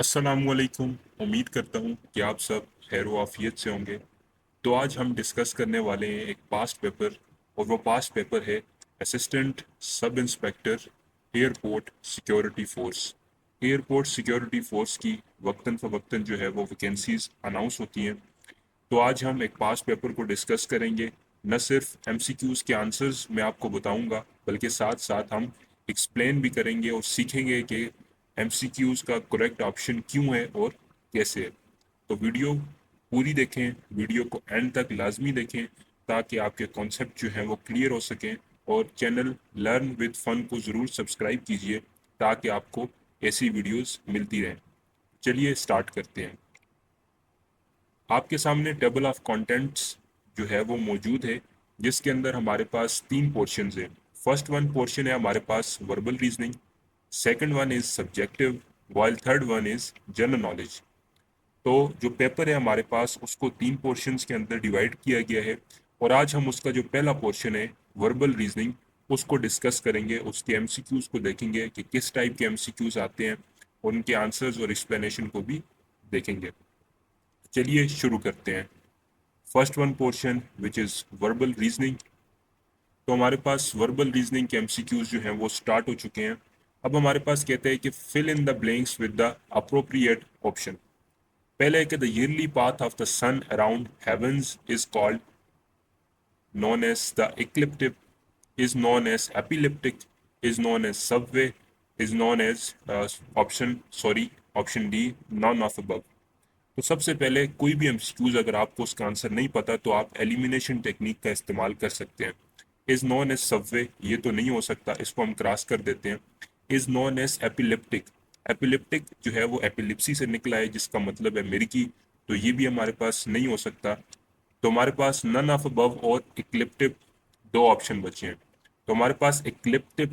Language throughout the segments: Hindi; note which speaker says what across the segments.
Speaker 1: अस्सलामुअलैकुम। उम्मीद करता हूँ कि आप सब खैर व आफियत से होंगे। तो आज हम डिस्कस करने वाले हैं एक पास्ट पेपर, और वो पास्ट पेपर है assistant sub inspector airport security force. Airport security force की वक्तन फ़वक्तन जो है वो वैकेंसीज अनाउंस होती हैं। तो आज हम एक पास्ट पेपर को डिस्कस करेंगे। न सिर्फ एमसीक्यूज़ के आंसर्स मैं आपको बताऊंगा, बल्कि साथ साथ हम एक्सप्लेन भी करेंगे और सीखेंगे कि एमसीक्यूज़ का करेक्ट ऑप्शन क्यों है और कैसे है। तो वीडियो पूरी देखें, वीडियो को एंड तक लाजमी देखें ताकि आपके कॉन्सेप्ट जो हैं वो क्लियर हो सकें। और चैनल लर्न विद फन को ज़रूर सब्सक्राइब कीजिए ताकि आपको ऐसी वीडियोस मिलती रहें। चलिए स्टार्ट करते हैं। आपके सामने टेबल ऑफ कंटेंट्स जो है वो मौजूद है, जिसके अंदर हमारे पास तीन पोर्शंस हैं। फर्स्ट वन पोर्शन है हमारे पास verbal reasoning, second one is subjective, while third one is general knowledge. तो जो पेपर है हमारे पास उसको तीन पोर्शंस के अंदर डिवाइड किया गया है, और आज हम उसका जो पहला पोर्शन है वर्बल रीजनिंग उसको डिस्कस करेंगे। उसके एमसीक्यूज को देखेंगे कि किस टाइप के एमसीक्यूज आते हैं, और उनके आंसर्स और एक्सप्लेनेशन को भी देखेंगे। चलिए शुरू करते हैं। First one portion which is verbal reasoning. तो हमारे पास वर्बल रीजनिंग के एमसीक्यूज जो हैं वो स्टार्ट हो चुके हैं। अब हमारे पास कहते हैं कि fill in the blanks with the appropriate option. पहले है कि the yearly path of the sun around heavens is called known as the ecliptic, is known as epileptic, is known as subway, is known as option D none of above। तो सबसे पहले कोई भी एमसीक्यूज अगर आपको उसका आंसर नहीं पता तो आप एलिमिनेशन टेक्निक का इस्तेमाल कर सकते हैं। इज नॉन एज सबवे, ये तो नहीं हो सकता, इसको हम क्रॉस कर देते हैं। Is known as epileptic, epileptic जो है वो एपिलिप्सी से निकला है जिसका मतलब है मिर्गी, तो ये भी हमारे पास नहीं हो सकता। तो हमारे पास नन ऑफ अबव और इक्लिप्टिक दो ऑप्शन बचे हैं। तो हमारे पास इक्लिप्टिक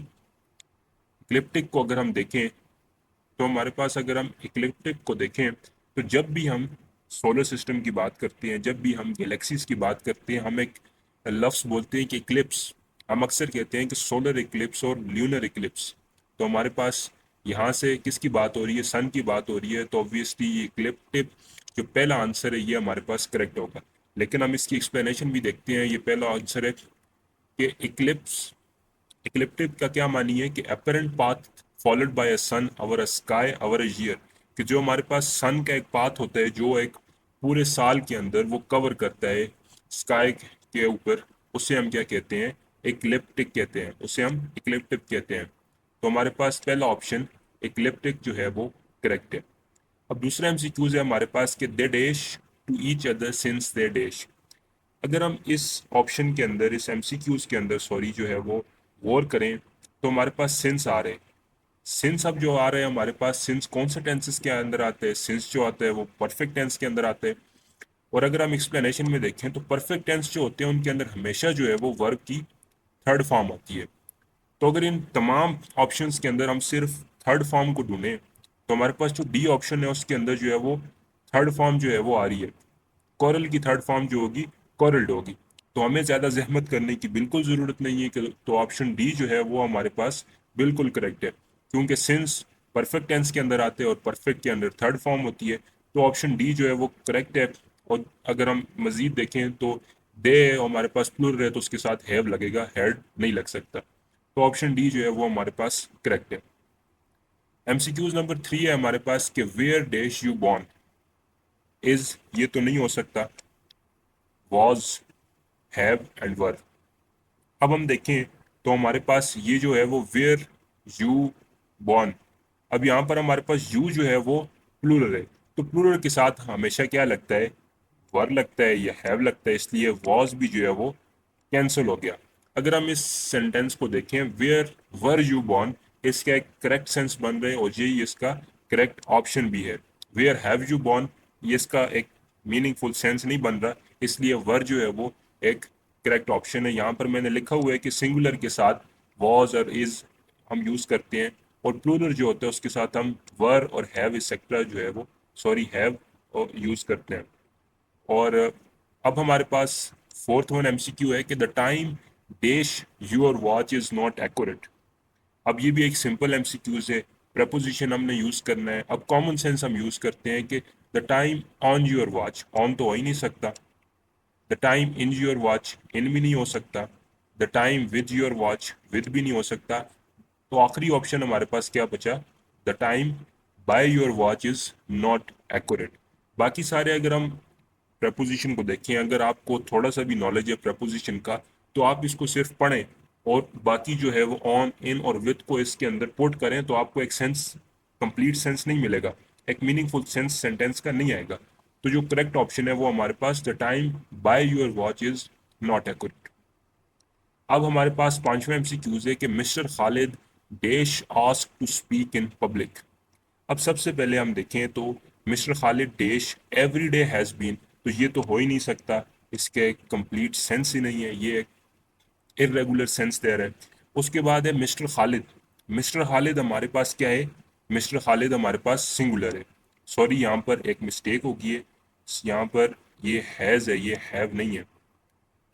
Speaker 1: इक्लिप्टिक को अगर हम देखें, तो हमारे पास अगर हम इक्लिप्टिक को देखें तो जब भी हम सोलर सिस्टम की बात करते हैं, जब भी हम गैलेक्सीज की बात करते हैं, हम एक लफ्ज़ बोलते हैं कि इक्लिप्स। हम अक्सर कहते हैं कि सोलर इक्लिप्स और ल्यूनर इक्लिप्स। तो हमारे पास यहाँ से किसकी बात हो रही है? सन की बात हो रही है। तो ऑब्वियसली ये इक्लिप्टिक जो पहला आंसर है ये हमारे पास करेक्ट होगा। लेकिन हम इसकी एक्सप्लेनेशन भी देखते हैं। ये पहला आंसर है कि इक्लिप्टिक का क्या मानी है कि apparent path followed by a sun over a sky over a year, कि जो हमारे पास सन का एक पाथ होता है जो एक पूरे साल के अंदर वो कवर करता है स्काई के ऊपर, उसे हम क्या कहते हैं? इक्लिप्टिक कहते हैं, उसे हम इक्लिप्टिक कहते हैं। तो हमारे पास पहला ऑप्शन इक्लिप्टिक जो है वो करेक्ट है। अब दूसरा एमसीक्यूज है हमारे पास कि they dash to each other since they dash. अगर हम इस ऑप्शन के अंदर, इस एमसीक्यूज के अंदर सॉरी जो है वो गौर करें, तो हमारे पास सिंस आ रहे हैं। सिंस अब जो आ रहे हैं हमारे पास, सिंस कौन से टेंसेस के अंदर आते हैं? सिंस जो आता है वो परफेक्ट टेंस के अंदर आते हैं। और अगर हम एक्सप्लेनेशन में देखें तो परफेक्ट टेंस जो होते हैं उनके अंदर हमेशा जो है वो वर्ब की थर्ड फॉर्म होती है। तो अगर इन तमाम ऑप्शंस के अंदर हम सिर्फ थर्ड फॉर्म को ढूंढें, तो हमारे पास जो डी ऑप्शन है उसके अंदर जो है वो थर्ड फॉर्म जो है वो आ रही है। कोरल की थर्ड फॉर्म जो होगी कोरल्ड होगी। तो हमें ज़्यादा जहमत करने की बिल्कुल ज़रूरत नहीं है कि, तो ऑप्शन डी जो है वो हमारे पास बिल्कुल करेक्ट है, क्योंकि सिंस परफेक्ट टेंस के अंदर आते हैं और परफेक्ट के अंदर थर्ड फॉर्म होती है। तो ऑप्शन डी जो है वो करेक्ट है। और अगर हम मज़ीद देखें तो दे हमारे पास प्लूरल है तो उसके साथ हैव लगेगा, हैड नहीं लग सकता। तो ऑप्शन डी जो है वो हमारे पास करेक्ट है। एमसीक्यूज नंबर 3 है हमारे पास कि where dash you born. Is ये तो नहीं हो सकता, वॉज, हैव एंड वर। अब हम देखें तो हमारे पास ये जो है वो वेयर यू बॉर्न। अब यहाँ पर हमारे पास यू जो है वो प्लूरल है, तो प्लूरल के साथ हमेशा क्या लगता है? वर लगता है या हैव लगता है, इसलिए वॉज भी जो है वो कैंसिल हो गया। अगर हम इस सेंटेंस को देखें वेयर वर यू बॉर्न, इसका एक करेक्ट सेंस बन रहा है और यही इसका करेक्ट ऑप्शन भी है। वेयर हैव यू बॉर्न, ये इसका एक मीनिंगफुल सेंस नहीं बन रहा, इसलिए वर जो है वो एक करेक्ट ऑप्शन है। यहाँ पर मैंने लिखा हुआ है कि सिंगुलर के साथ वॉज और इज हम यूज़ करते हैं, और प्लूरल जो होता है उसके साथ हम वर और हैव एक्सेट्रा जो है वो हैव यूज़ करते हैं। और अब हमारे पास फोर्थ वन एमसीक्यू है कि the time dash your watch is not accurate. अब ये भी एक सिंपल एमसीक्यूज है प्रपोजिशन हमने यूज़ करना है। अब कॉमन सेंस हम यूज़ करते हैं कि the time on your watch, on तो हो ही नहीं सकता। The time in your watch, in भी नहीं हो सकता। The time with your watch, with भी नहीं हो सकता। तो आखिरी ऑप्शन हमारे पास क्या बचा, the time by your watch is not accurate. बाकी सारे अगर हम प्रपोजिशन को देखें, अगर आपको थोड़ा सा भी नॉलेज है प्रपोजिशन का, तो आप इसको सिर्फ पढ़ें और बाकी जो है वो ऑन इन और विद को इसके अंदर पुट करें तो आपको एक सेंस, कंप्लीट सेंस नहीं मिलेगा, एक मीनिंगफुल सेंस सेंटेंस का नहीं आएगा। तो जो करेक्ट ऑप्शन है वो हमारे पास the time by your watch is not accurate. अब हमारे पास पांचवा एमसीक्यूज है कि mister Khalid dash ask to speak in public. अब सबसे पहले हम देखें तो mister Khalid dash every day has been, तो ये तो हो ही नहीं सकता, इसके कंप्लीट सेंस ही नहीं है, ये इरेगुलर सेंस दे रहा है। उसके बाद है मिस्टर खालिद। मिस्टर खालिद हमारे पास क्या है, मिस्टर खालिद हमारे पास सिंगुलर है। सॉरी, यहाँ पर एक मिस्टेक होगी है, यहाँ पर ये हैज़ है, ये हैव नहीं है।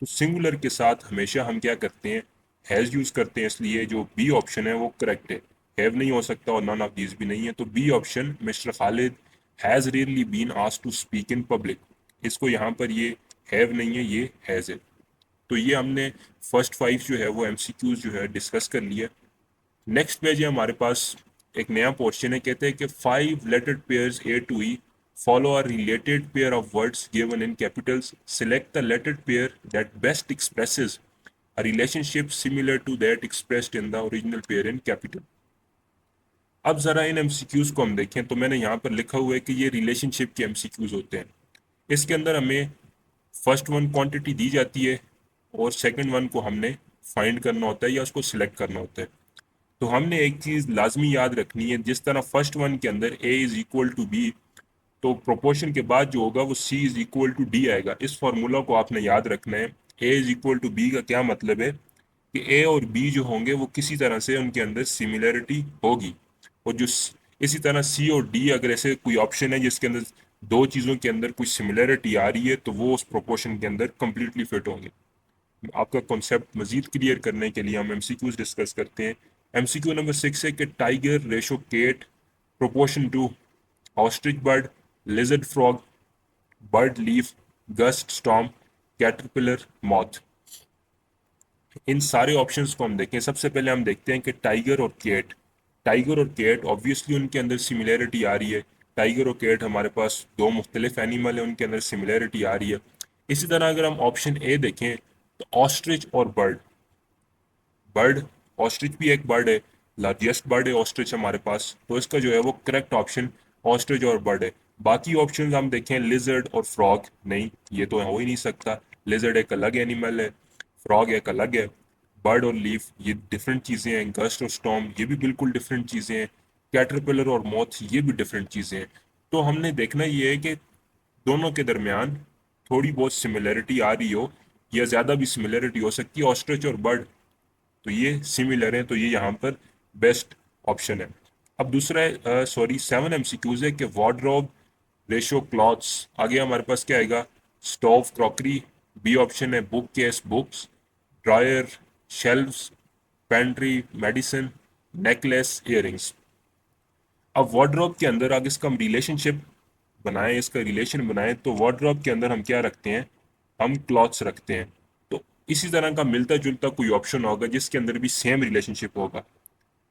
Speaker 1: तो सिंगुलर के साथ हमेशा हम क्या करते हैं, हैज़ यूज़ करते हैं, इसलिए जो बी ऑप्शन है वो करेक्ट है। हैव नहीं हो सकता और नन ऑफ दीज भी नहीं है, तो B option mister Khalid has rarely been asked to speak in public, इसको यहाँ पर ये हैव नहीं है, ये हैज़ है। तो ये हमने फर्स्ट 5 जो है वो एमसीक्यूज जो है डिस्कस कर लिया। नेक्स्ट पेज है हमारे पास, एक नया पोर्शन है, कहते हैं कि 5 lettered pairs A to E follow a related pair of words given in capitals. Select the lettered pair that best expresses a relationship similar to that expressed in the original pair in capital. अब जरा इन एमसीक्यूज को हम देखें तो मैंने यहाँ पर लिखा हुआ है कि ये रिलेशनशिप के एमसीक्यूज होते हैं। इसके अंदर हमें फर्स्ट वन क्वांटिटी दी जाती है और सेकंड वन को हमने फाइंड करना होता है या उसको सिलेक्ट करना होता है। तो हमने एक चीज़ लाजमी याद रखनी है, जिस तरह फर्स्ट वन के अंदर ए इज इक्वल टू बी, तो प्रोपोर्शन के बाद जो होगा वो सी इज इक्वल टू डी आएगा। इस फॉर्मूला को आपने याद रखना है। ए इज इक्वल टू बी का क्या मतलब है कि ए और बी जो होंगे वो किसी तरह से उनके अंदर सिमिलरिटी होगी, और जो इसी तरह सी और डी, अगर ऐसे कोई ऑप्शन है जिसके अंदर दो चीज़ों के अंदर कुछ सिमिलरिटी आ रही है तो वो उस प्रोपोर्शन के अंदर कंप्लीटली फिट होंगे। आपका कॉन्सेप्ट मजीद क्लियर करने के लिए हम एमसीक्यूज डिस्कस करते हैं। एमसीक्यू नंबर 6 है कि tiger ratio cat proportion to ostrich bird lizard frog bird leaf gust storm caterpillar moth. इन सारे ऑप्शंस को हम देखें, सबसे पहले हम देखते हैं कि टाइगर और केट, टाइगर और केट ऑब्वियसली उनके अंदर सिमिलरिटी आ रही है। टाइगर और केट हमारे पास दो मुख्तलिफ एनिमल है, उनके अंदर सिमिलरिटी आ रही है। इसी तरह अगर हम ऑप्शन ए देखें तो ऑस्ट्रिच और बर्ड, बर्ड, ऑस्ट्रिच भी एक बर्ड है, लार्जेस्ट बर्ड है ऑस्ट्रिच हमारे पास, तो इसका जो है वो करेक्ट ऑप्शन ऑस्ट्रिच और बर्ड है। बाकी ऑप्शंस हम देखें लिजर्ड और फ्रॉग, नहीं ये तो हो ही नहीं सकता, लिजर्ड एक अलग एनिमल है, फ्रॉग एक अलग है। बर्ड और लीफ ये डिफरेंट चीज़ें हैं, गस्ट और स्टॉर्म ये भी बिल्कुल डिफरेंट चीज़ें हैं, कैटरपिलर और मॉथ ये भी डिफरेंट चीज़ें हैं। तो हमने देखना ये है कि दोनों के दरमियान थोड़ी बहुत सिमिलरिटी आ रही हो या ज़्यादा भी सिमिलरिटी हो सकती है। ऑस्ट्रिच और बर्ड तो ये सिमिलर है, तो ये यहाँ पर बेस्ट ऑप्शन है। अब दूसरा है, सॉरी 7 एमसीक्यूज है कि वार्डरोब रेशो क्लॉथ्स, आगे हमारे पास क्या आएगा, स्टोव क्रॉकरी, बी ऑप्शन है book case books, dryer shelves, pantry medicine, necklace earrings. अब वार्डरोब के अंदर अगर इसका हम रिलेशनशिप बनाएं, इसका रिलेशन बनाएं, तो वार्डरोब के अंदर हम क्या रखते हैं, हम क्लॉथ्स रखते हैं। तो इसी तरह का मिलता जुलता कोई ऑप्शन होगा जिसके अंदर भी सेम रिलेशनशिप होगा।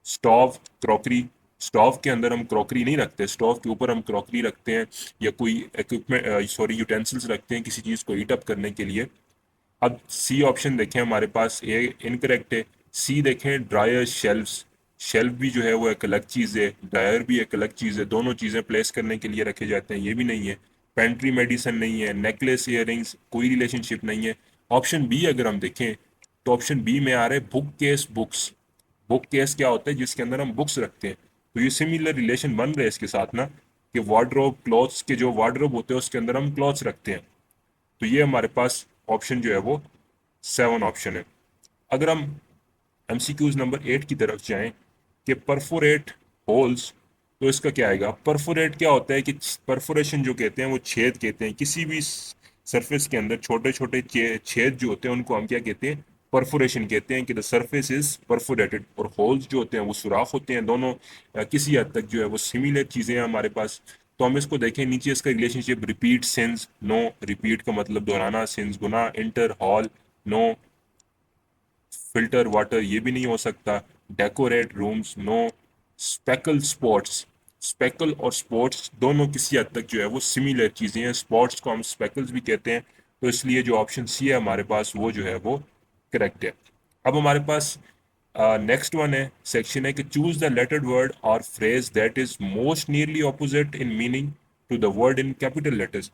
Speaker 1: स्टोव क्रॉकरी, स्टोव के अंदर हम क्रॉकरी नहीं रखते, स्टोव के ऊपर हम क्रॉकरी रखते हैं या कोई इक्विपमेंट, सॉरी यूटेंसिल्स रखते हैं किसी चीज़ को हीट अप करने के लिए। अब सी ऑप्शन देखें हमारे पास, ए इनकरेक्ट है। सी देखें ड्रायर शेल्व्स, शेल्फ भी जो है वो एक अलग चीज़ है, ड्रायर भी एक अलग चीज़ है, दोनों चीज़ें प्लेस करने के लिए रखे जाते हैं, ये भी नहीं है। पेंट्री मेडिसिन नहीं है, नेकलेस इयरिंग्स कोई रिलेशनशिप नहीं है। ऑप्शन बी अगर हम देखें तो ऑप्शन बी में आ रहा है book case books. Book case क्या होता है, जिसके अंदर हम बुक्स रखते हैं, तो ये सिमिलर रिलेशन बन रहा है इसके साथ ना, कि वार्डरोब क्लॉथ्स के जो वार्डरोब होते हैं उसके अंदर हम क्लॉथ्स रखते हैं। तो ये हमारे पास ऑप्शन जो है वो 7 ऑप्शन है। अगर हम एमसीक्यूज नंबर 8 की तरफ जाएं कि परफोरेट होल्स, तो इसका क्या आएगा, परफोरेट क्या होता है कि परफोरेशन जो कहते हैं वो छेद कहते हैं, किसी भी सरफेस के अंदर छोटे छोटे छेद जो होते हैं उनको हम क्या कहते हैं, परफोरेशन कहते हैं कि द सरफेस इज परफोरेटेड, और होल्स जो होते हैं वो सुराख होते हैं। दोनों किसी हद तक जो है वो सिमिलर चीज़ें हैं हमारे पास। तो हम इसको देखें, नीचे इसका relationship, repeat since no, repeat का मतलब दोहराना, सिंस गुना, enter hall no, filter water ये भी नहीं हो सकता, decorate rooms no, speckle spots, speckle और स्पॉट्स दोनों किसी हद तक जो है वो सिमिलर चीज़ें हैं, स्पॉट्स को हम स्पेकल्स भी कहते हैं। तो इसलिए जो ऑप्शन सी है हमारे पास वो जो है वो करेक्ट है। अब हमारे पास नेक्स्ट वन है, सेक्शन है कि चूज द लेटर्ड वर्ड और phrase that is most nearly opposite in meaning to the word in capital letters.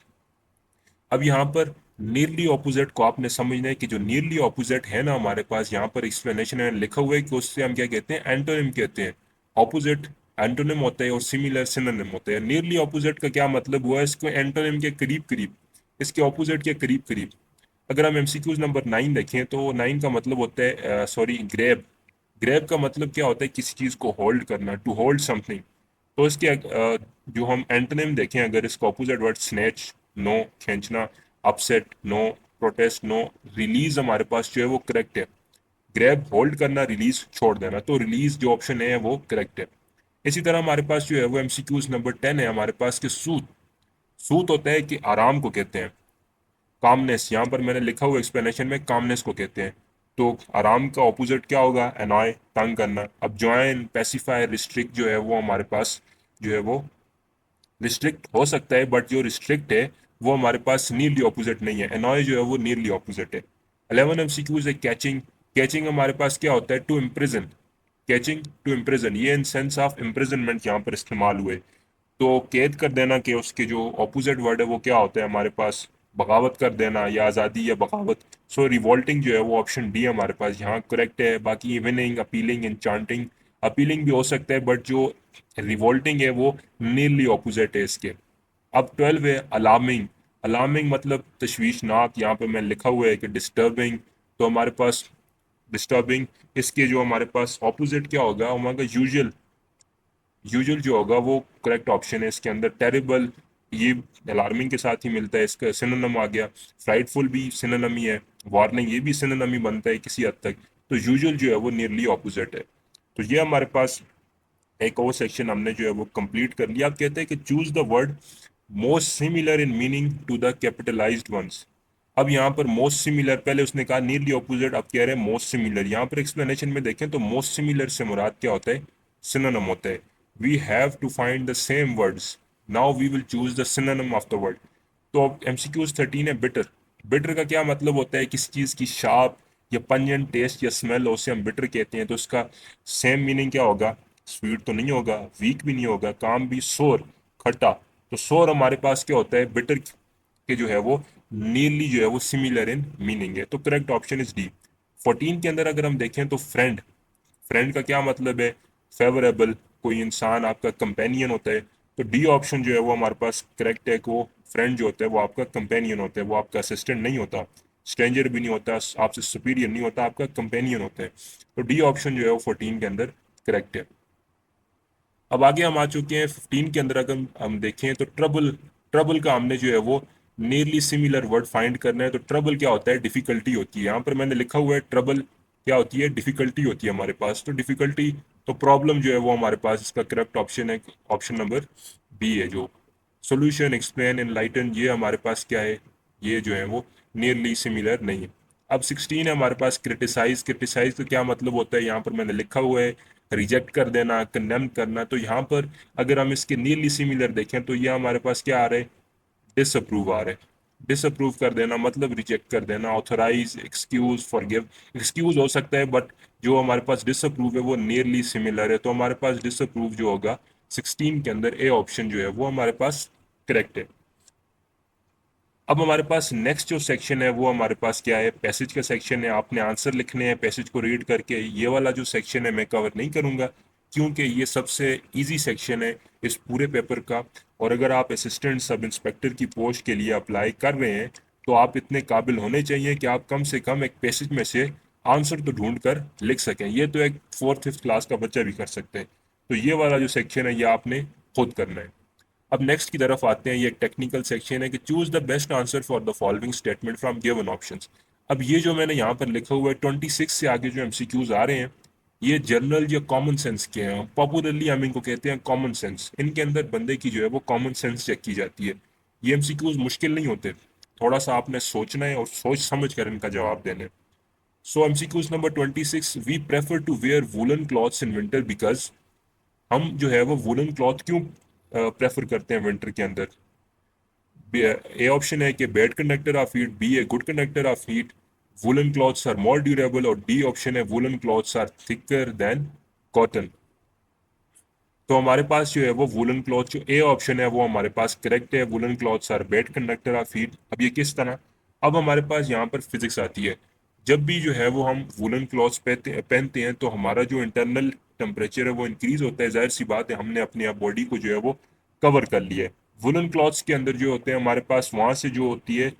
Speaker 1: अब यहाँ पर नियरली ऑपोजिट को आपने समझना है कि जो नियरली ऑपोजिट है ना हमारे पास, यहाँ पर एक्सप्लेनेशन है लिखा हुआ है कि उससे हम क्या कहते हैं, एंटोनिम कहते हैं। ऑपोजिट एंटोनिम होता है और सिमिलर सिनोनिम होता है। नियरली ऑपोजिट का क्या मतलब हुआ, इसको एंटोनिम के करीब करीब, इसके ऑपोजिट के करीब करीब। अगर हम एमसीक्यूज नंबर 9 देखें तो 9 का मतलब होता है सॉरी ग्रैब। ग्रैब का मतलब क्या होता है, किसी चीज़ को होल्ड करना, टू होल्ड समथिंग। तो इसके जो हम एंटोनिम देखें, अगर इसका ऑपोजिट वर्ड स्नैच नो, खींचना, upset no, protest no, release हमारे पास जो है वो करेक्ट है। ग्रैब होल्ड करना, रिलीज छोड़ देना, तो रिलीज जो ऑप्शन है वो करेक्ट है। इसी तरह हमारे पास जो है वो एमसीक्यूज नंबर 10 है हमारे पास कि सूत। सूत होता है कि आराम को कहते हैं। कामनेस, यहाँ पर मैंने लिखा हुआ एक्सप्लेनेशन में कामनेस को कहते हैं। तो आराम का ऑपोजिट क्या होगा, एनॉय, तंग करना। अब ज्वाइन, पेसिफाई, रिस्ट्रिक्ट जो है वो हमारे पास जो है वो रिस्ट्रिक्ट हो सकता है, बट जो रिस्ट्रिक्ट है वो हमारे पास नियरली ऑपोजिट नहीं है। एनॉय जो है वो नियरली ऑपोजिट है। 11 एमसीक्यूज है कैचिंग। कैचिंग हमारे पास क्या होता है, to imprison. Catching to imprison, ये इन सेंस ऑफ इम्प्रिजनमेंट यहाँ पर इस्तेमाल हुए। तो कैद कर देना के उसके जो ऑपोजिट वर्ड है वो क्या होता है हमारे पास, बगावत कर देना या आज़ादी या बगावत। सो रिवॉल्टिंग जो है वो ऑप्शन डी हमारे पास यहाँ करेक्ट है। बाकी इवनिंग, अपीलिंग, इंचांटिंग, अपीलिंग भी हो सकता है, बट जो रिवॉल्टिंग है वो नियरली ऑपोजिट है इसके। अब 12 है अलार्मिंग। अलार्मिंग मतलब तशवीशनाक, यहाँ पे मैं लिखा हुआ है कि डिस्टर्बिंग। तो हमारे पास डिस्टर्बिंग, इसके जो हमारे पास ऑपोजिट क्या होगा, हमारा यूजुअल। यूजुअल जो होगा वो करेक्ट ऑप्शन है इसके अंदर। टेरिबल, ये अलार्मिंग के साथ ही मिलता है, इसका सिनोनिम आ गया। फ्राइटफुल भी सिनोनिम ही है। वार्निंग, ये भी सिनोनिम ही बनता है किसी हद तक। तो यूजुअल जो है वो नियरली ऑपोजिट है। तो ये हमारे पास एक और सेक्शन हमने जो है वो कंप्लीट कर लिया। आप कहते हैं कि choose the word most similar in meaning to the capitalized ones. अब यहाँ पर मोस्ट सिमिलर, पहले उसने कहा नियरली ऑपोजिट, अब कह रहे हैं मोस्ट सिमिलर। यहाँ पर एक्सप्लेनेशन में देखें तो मोस्ट सिमिलर से मुराद क्या होता है, सिनोनिम होता है। We have to find the same words, now we will choose the synonym of the word. तो अब एमसीक्यूज 13 है बिटर। बिटर का क्या मतलब होता है, किसी चीज़ की शार्प या पंजेंट टेस्ट या स्मेल हो, उसे हम बिटर कहते हैं। तो इसका सेम मीनिंग क्या होगा, स्वीट तो नहीं होगा, वीक भी नहीं होगा, काम भी, सोर, खट्टा। तो सोर हमारे पास क्या होता है, बिटर के जो है वो नियरली जो है वो सिमिलर इन मीनिंग है। तो करेक्ट ऑप्शन इज डी। 14 के अंदर अगर हम देखें तो फ्रेंड, फ्रेंड का क्या मतलब है, फेवरेबल, कोई इंसान आपका कंपेनियन होता है। तो डी ऑप्शन जो है वो हमारे पास करेक्ट है कि वो फ्रेंड जो होता है वो आपका कंपेनियन होता है, वो आपका असिस्टेंट नहीं होता, स्ट्रेंजर भी नहीं होता, आपसे सुपीरियर नहीं होता, आपका कंपेनियन होता है। तो डी ऑप्शन जो है वो 14 के अंदर करेक्ट है। अब आगे हम आ चुके हैं 15 के अंदर। अगर हम देखें तो ट्रबल, ट्रबल का हमने जो है वो नियरली सिमिलर वर्ड फाइंड करना है। तो ट्रबल क्या होता है, डिफिकल्टी होती है। यहाँ पर मैंने लिखा हुआ है ट्रबल क्या होती है, डिफिकल्टी होती है हमारे पास। तो डिफिकल्टी, तो प्रॉब्लम जो है वो हमारे पास, इसका करेक्ट ऑप्शन है ऑप्शन नंबर बी है। जो सोल्यूशन, एक्सप्लेन, एनलाइटन, ये हमारे पास क्या है, ये जो है वो नियरली सिमिलर नहीं है। अब 16 है हमारे पास क्रिटिसाइज। क्रिटिसाइज का क्या मतलब होता है, यहाँ पर मैंने लिखा हुआ है रिजेक्ट कर देना, कंडेम करना। तो यहाँ पर अगर हम इसके नियरली सिमिलर देखें तो ये हमारे पास क्या आ रहा है, डिसअप्रूव आ रहा है। डिसअप्रूव कर देना मतलब रिजेक्ट कर देना। ऑथोराइज, एक्सक्यूज, फॉरगिव, एक्सक्यूज हो सकता है, बट जो हमारे पास डिसअप्रूव है वो नियरली सिमिलर है। तो हमारे पास डिसअप्रूव जो होगा 16 के अंदर, ए ऑप्शन जो है वो हमारे पास करेक्ट है। अब हमारे पास नेक्स्ट जो सेक्शन है वो हमारे पास क्या है, पैसेज का सेक्शन है। आपने आंसर लिखने हैं पैसेज को रीड करके। ये वाला जो सेक्शन है मैं कवर नहीं करूंगा, क्योंकि ये सबसे इजी सेक्शन है इस पूरे पेपर का। और अगर आप असिस्टेंट सब इंस्पेक्टर की पोस्ट के लिए अप्लाई कर रहे हैं तो आप इतने काबिल होने चाहिए कि आप कम से कम एक पैसेज में से आंसर तो ढूंढ कर लिख सकें। ये तो एक 4th 5th क्लास का बच्चा भी कर सकते हैं। तो ये वाला जो सेक्शन है ये आपने खुद करना है। अब नेक्स्ट की तरफ आते हैं। ये एक टेक्निकल सेक्शन है कि choose the best answer for the following statement from given options. अब ये जो मैंने यहाँ पर लिखा हुआ है 26 से आगे जो एमसीक्यूज आ रहे हैं, ये जनरल या कॉमन सेंस के हैं। पॉपुलरली हम इनको कहते हैं कॉमन सेंस। इनके अंदर बंदे की जो है वो कॉमन सेंस चेक की जाती है। ये एमसीक्यूज मुश्किल नहीं होते, थोड़ा सा आपने सोचना है और सोच समझ कर इनका जवाब देना है। So MCQs number 26, we prefer to wear woollen clothes in winter because, हम जो है वो वुलन क्लॉथ क्यों प्रेफर करते हैं विंटर के अंदर। ए ऑप्शन है कि bad conductor of heat, B a good conductor of heat, woollen clothes are more durable, और डी ऑप्शन है woollen clothes are thicker than cotton. तो हमारे पास जो है वो वुलन क्लॉथ, जो ए ऑप्शन है वो हमारे पास करेक्ट है, woollen clothes are bad conductor of heat. अब ये किस तरह, अब हमारे पास यहाँ पर फिजिक्स आती है। जब भी जो है वो हम वुलन क्लॉथ्स पहनते हैं तो हमारा जो इंटरनल टेम्परेचर है वो इंक्रीज होता है। जाहिर सी बात है, हमने अपने आप बॉडी को जो है वो कवर कर लिया है। वुलन क्लॉथ्स के अंदर जो होते हैं हमारे पास, वहाँ से जो होती है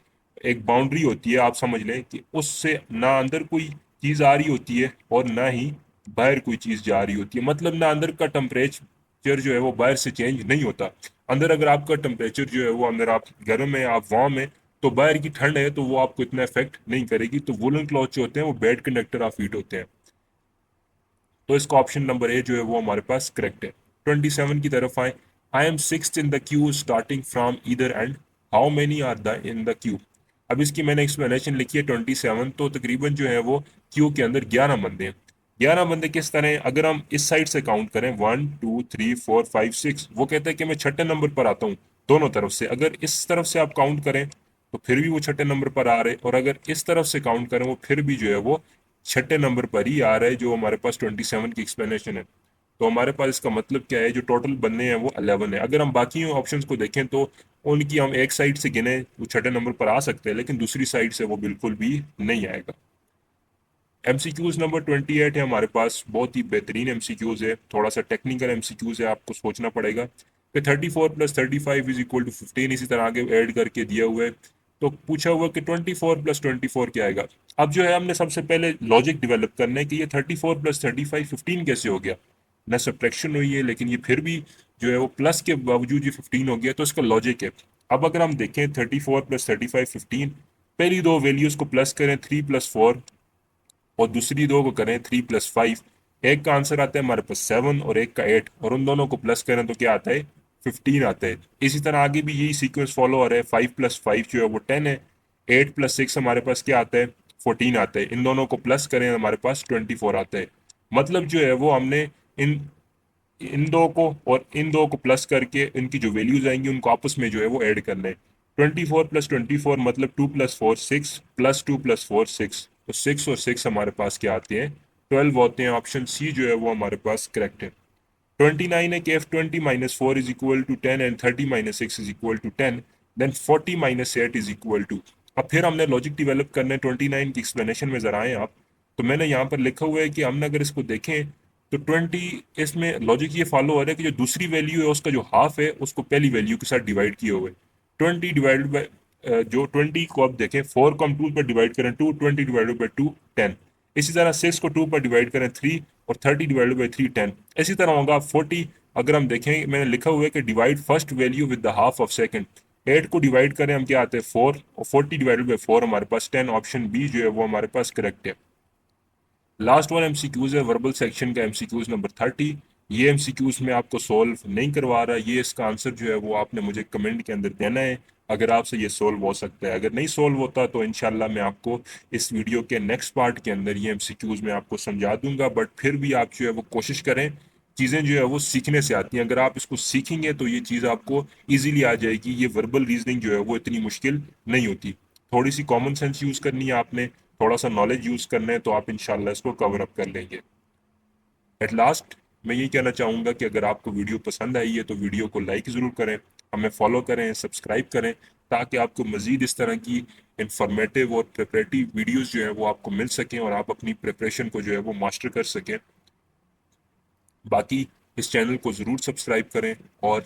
Speaker 1: एक बाउंड्री होती है, आप समझ लें कि उससे ना अंदर कोई चीज़ आ रही होती है और ना ही बाहर कोई चीज़ जा रही होती है। मतलब ना अंदर का टेम्परेचर जो है वो बाहर से चेंज नहीं होता। अंदर अगर आपका टेम्परेचर जो है वो अंदर आप गर्म है, आप वार्म है, तो बाहर की ठंड है तो वो आपको इतना इफेक्ट नहीं करेगी। तो वुलन क्लॉथ जो होते हैं वो बैड कंडक्टर ऑफ हीट होते हैं। तो इसका ऑप्शन नंबर ए जो है वो हमारे पास करेक्ट है। 27 की तरफ आए। I am sixth in the queue starting from either end, how many are the in the queue. अब इसकी मैंने एक्सप्लेनेशन लिखी है 27, तो तकरीबन जो है वो क्यू के अंदर 11 बंदे हैं। 11 बंदे किस तरह हैं, अगर हम इस साइड से काउंट करें 1 2 3 4 5 6, वो कहता है कि मैं छठे नंबर पर आता हूँ दोनों तरफ से। अगर इस तरफ से आप काउंट करें तो फिर भी वो छठे नंबर पर आ रहे, और अगर इस तरफ से काउंट करें वो फिर भी जो है वो छठे नंबर पर ही आ रहा है, जो हमारे पास 27 की एक्सप्लेनेशन है। तो हमारे पास इसका मतलब क्या है, जो टोटल बनने हैं वो 11 है। अगर हम बाकी ऑप्शंस को देखें तो उनकी हम एक साइड से गिने वो छठे नंबर पर आ सकते हैं, लेकिन दूसरी साइड से वो बिल्कुल भी नहीं आएगा। एमसीक्यूज नंबर 28 है हमारे पास, बहुत ही बेहतरीन एमसीक्यूज है, थोड़ा सा टेक्निकल एमसीक्यूज है, आपको सोचना पड़ेगा कि 34 + 35 इज इक्वल टू 15, इसी तरह आगे ऐड करके दिया हुआ है। तो पूछा हुआ कि 24 + 24 क्या आएगा। अब जो है हमने सबसे पहले लॉजिक डेवलप करना है कि ये 34 + 35 15 कैसे हो गया। ना सब्ट्रैक्शन हुई है, लेकिन ये फिर भी जो है वो प्लस के बावजूद ये 15 हो गया, तो इसका लॉजिक है। अब अगर हम देखें 34 + 35 15, पहली दो वैल्यूज को प्लस करें 3 + 4, और दूसरी दो को करें 3 + 5, एक का आंसर आता है हमारे पास 7 और एक का 8, और उन दोनों को प्लस करें तो क्या आता है 15 आता है। इसी तरह आगे भी यही सीक्वेंस फॉलो हो रहा है। 5 + 5 जो है वो 10 है, 8 + 6 हमारे पास क्या आता है 14 आता है, इन दोनों को प्लस करें हमारे पास 24 आता है। मतलब जो है वो हमने इन इन दो को और इन दो को प्लस करके इनकी जो वैल्यूज आएंगी उनको आपस में जो है वो ऐड करना है। 24 + 24 मतलब 2 + 4 6, +2 + 4 6, तो 6 और 6 हमारे पास क्या आते हैं 12 होते हैं। ऑप्शन सी जो है वो हमारे पास करेक्ट है। 29 है कि f20 - 4 is equal to 10 and 30 - 6 is equal to 10, then 40 - 8 is equal to. अब फिर हमने लॉजिक डेवलप करना है। 29 की एक्सप्लेनेशन में जरा आए आप, तो मैंने यहाँ पर लिखा हुआ है कि हमने अगर इसको देखें तो 20, इसमें लॉजिक ये फॉलो हो रहा है कि जो दूसरी वैल्यू है उसका जो हाफ है उसको पहली वैल्यू के साथ डिवाइड किए हुए। 20 डिवाइड बाई, जो 20 को आप देखें 4 को हम 2 पर डिवाइड करें 2, 20 डिवाइडेड बाई 2 10। इसी तरह 6 को 2 पर डिवाइड करें 3, और 30 डिवाइडेड बाई 3 10। इसी तरह होगा 40। अगर हम देखें मैंने लिखा हुआ है कि divide first value with the half of second. 8 को डिवाइड करें हम क्या आते हैं 4, और 40 डिवाइडेड बाई 4 हमारे पास 10। ऑप्शन बी जो है वो हमारे पास करेक्ट है। लास्ट वन एमसीक्यूज है वर्बल सेक्शन का, एमसीक्यूज नंबर 30। ये एमसीक्यूज में आपको सॉल्व नहीं करवा रहा, ये इसका आंसर जो है वो आपने मुझे कमेंट के अंदर देना है अगर आपसे ये सॉल्व हो सकता है। अगर नहीं सॉल्व होता तो इंशाल्लाह मैं आपको इस वीडियो के नेक्स्ट पार्ट के अंदर ये एमसीक्यूज में आपको समझा दूंगा। बट फिर भी आप जो है वो कोशिश करें, चीज़ें जो है वो सीखने से आती हैं। अगर आप इसको सीखेंगे तो ये चीज़ आपको ईजिली आ जाएगी। ये वर्बल रीजनिंग जो है वो इतनी मुश्किल नहीं होती। थोड़ी सी कॉमन सेंस यूज़ करनी है आपने, थोड़ा सा नॉलेज यूज़ करना है, तो आप इंशाल्लाह इसको कवर अप कर लेंगे। एट लास्ट मैं ये कहना चाहूँगा कि अगर आपको वीडियो पसंद आई है तो वीडियो को लाइक ज़रूर करें, हमें फॉलो करें, सब्सक्राइब करें, ताकि आपको मज़ीद इस तरह की इंफॉर्मेटिव और प्रिपरेटिव वीडियोस जो है वो आपको मिल सकें और आप अपनी प्रिपरेशन को जो है वो मास्टर कर सकें। बाकी इस चैनल को ज़रूर सब्सक्राइब करें और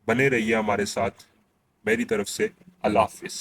Speaker 1: बने रहिए हमारे साथ। मेरी तरफ से अल्लाह हाफिज़।